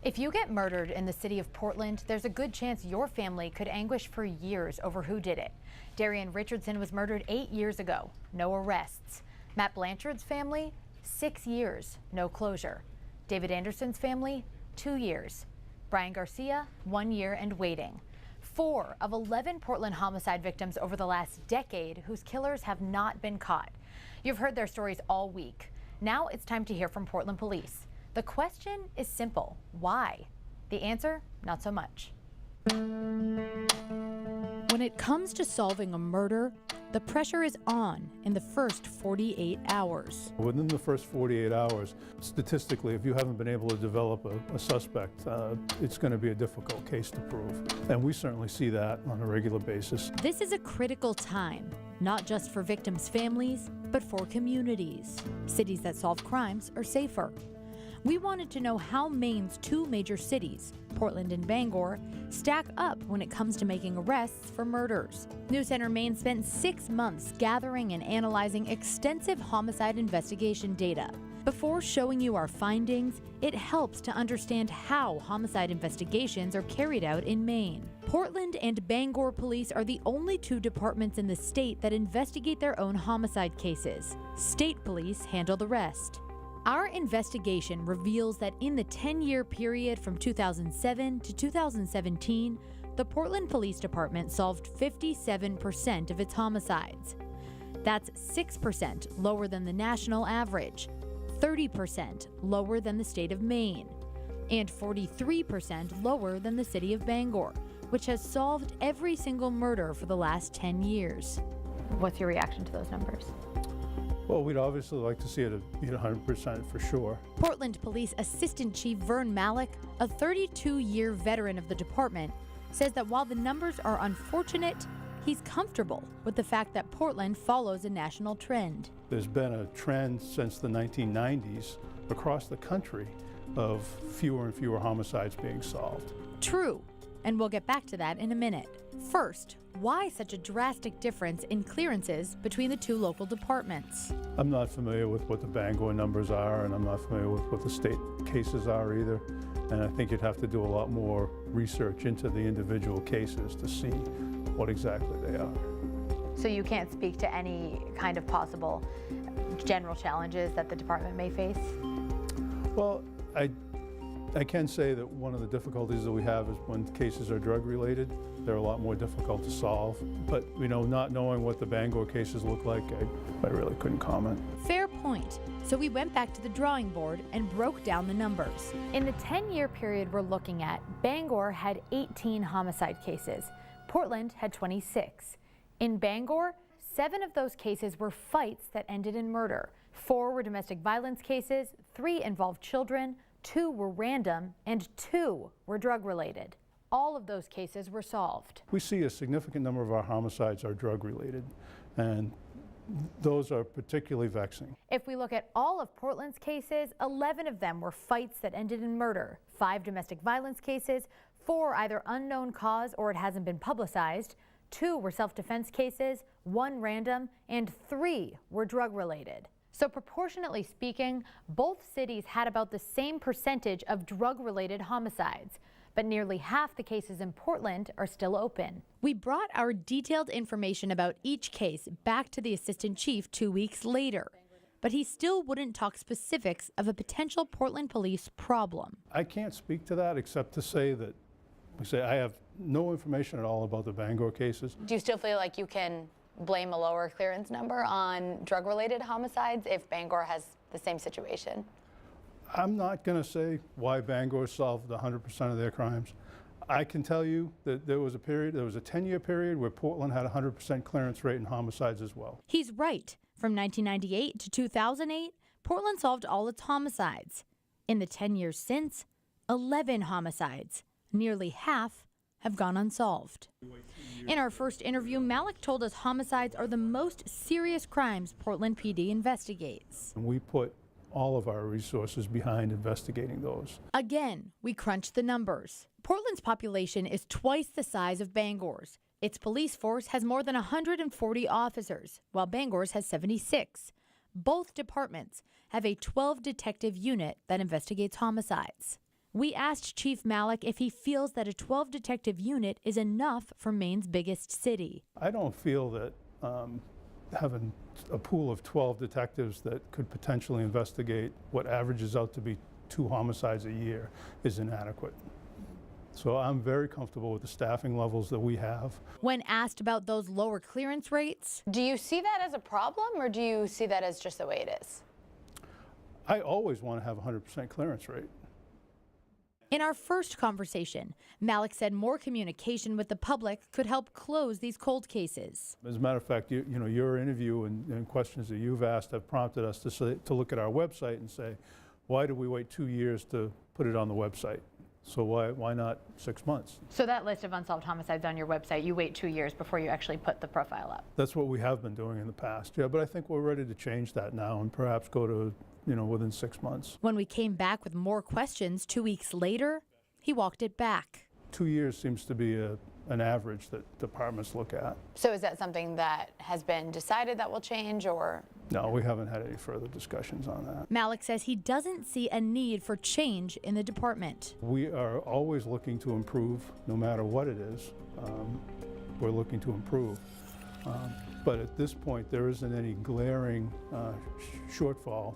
If you get murdered in the city of Portland, there's a good chance your family could anguish for years over who did it. Darian Richardson was murdered 8 years ago. No arrests. Matt Blanchard's family, 6 years. No closure. David Anderson's family, 2 years. Brian Garcia, 1 year and waiting. 4 of 11 Portland homicide victims over the last decade whose killers have not been caught. You've heard their stories all week. Now it's time to hear from Portland police. The question is simple. Why? The answer, not so much. When it comes to solving a murder, the pressure is on in the first 48 hours. Within the first 48 hours, statistically, if you haven't been able to develop a suspect, it's going to be a difficult case to prove. And we certainly see that on a regular basis. This is a critical time, not just for victims' families, but for communities. Cities that solve crimes are safer. We wanted to know how Maine's 2 major cities, Portland and Bangor, stack up when it comes to making arrests for murders. News Center Maine spent 6 months gathering and analyzing extensive homicide investigation data. Before showing you our findings, it helps to understand how homicide investigations are carried out in Maine. Portland and Bangor police are the only 2 departments in the state that investigate their own homicide cases. State police handle the rest. Our investigation reveals that in the 10-year period from 2007 to 2017, the Portland Police Department solved 57% of its homicides. That's 6% lower than the national average, 30% lower than the state of Maine, and 43% lower than the city of Bangor, which has solved every single murder for the last 10 years. What's your reaction to those numbers? Well, we'd obviously like to see it at 100% for sure. Portland Police Assistant Chief Vern Malik, a 32-year veteran of the department, says that while the numbers are unfortunate, he's comfortable with the fact that Portland follows a national trend. There's been a trend since the 1990s across the country of fewer and fewer homicides being solved. True, and we'll get back to that in a minute. First, why such a drastic difference in clearances between the 2 local departments? I'm not familiar with what the Bangor numbers are, and I'm not familiar with what the state cases are either. And I think you'd have to do a lot more research into the individual cases to see what exactly they are. So you can't speak to any kind of possible general challenges that the department may face? Well, I can say that one of the difficulties that we have is when cases are drug-related, they're a lot more difficult to solve. But, not knowing what the Bangor cases look like, I really couldn't comment. Fair point. So we went back to the drawing board and broke down the numbers. In the 10-year period we're looking at, Bangor had 18 homicide cases. Portland had 26. In Bangor, 7 of those cases were fights that ended in murder. 4 were domestic violence cases, 3 involved children, 2 were random, and 2 were drug-related. All of those cases were solved. We see a significant number of our homicides are drug-related, and those are particularly vexing. If we look at all of Portland's cases, 11 of them were fights that ended in murder, 5 domestic violence cases, 4 either unknown cause or it hasn't been publicized, 2 were self-defense cases, 1 random, and 3 were drug-related. So proportionately speaking, both cities had about the same percentage of drug-related homicides, but nearly half the cases in Portland are still open. We brought our detailed information about each case back to the assistant chief 2 weeks later, but he still wouldn't talk specifics of a potential Portland police problem. I can't speak to that except to say that I have no information at all about the Bangor cases. Do you still feel like you can blame a lower clearance number on drug-related homicides if Bangor has the same situation? I'm not going to say why Bangor solved 100% of their crimes. I can tell you that there was a 10-year period where Portland had a 100% clearance rate in homicides as well. He's right. From 1998 to 2008, Portland solved all its homicides. In the 10 years since, 11 homicides, nearly half, have gone unsolved. In our first interview, Malik told us homicides are the most serious crimes Portland PD investigates. And we put all of our resources behind investigating those. Again, we crunched the numbers. Portland's population is twice the size of Bangor's. Its police force has more than 140 officers, while Bangor's has 76. Both departments have a 12-detective unit that investigates homicides. We asked Chief Malik if he feels that a 12-detective unit is enough for Maine's biggest city. I don't feel that having a pool of 12 detectives that could potentially investigate what averages out to be 2 homicides a year is inadequate. So I'm very comfortable with the staffing levels that we have. When asked about those lower clearance rates, Do you see that as a problem, or do you see that as just the way it is? I always want to have a 100% clearance rate. in our first conversation, Malik said more communication with the public could help close these cold cases. As a matter of fact, your interview and questions that you've asked have prompted us to look at our website and say, why did we wait 2 years to put it on the website? So why not 6 months? So that list of unsolved homicides on your website, you wait 2 years before you actually put the profile up? That's what we have been doing in the past, yeah, but I think we're ready to change that now and perhaps go to, within 6 months. When we came back with more questions 2 weeks later, he walked it back. 2 years seems to be an average that departments look at. So is that something that has been decided that will change, or? No, we haven't had any further discussions on that. Malik says he doesn't see a need for change in the department. We are always looking to improve, no matter what it is. We're looking to improve. But at this point, there isn't any glaring shortfall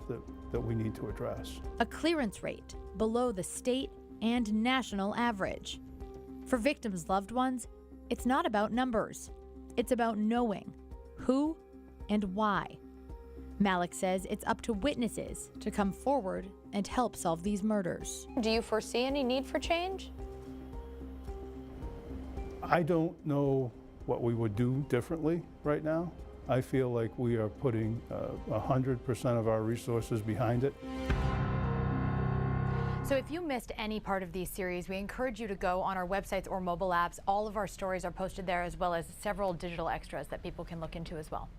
that we need to address. A clearance rate below the state and national average. For victims' loved ones, it's not about numbers. It's about knowing who and why. Malik says it's up to witnesses to come forward and help solve these murders. Do you foresee any need for change? I don't know what we would do differently right now. I feel like we are putting 100% of our resources behind it. So if you missed any part of these series, we encourage you to go on our websites or mobile apps. All of our stories are posted there, as well as several digital extras that people can look into as well.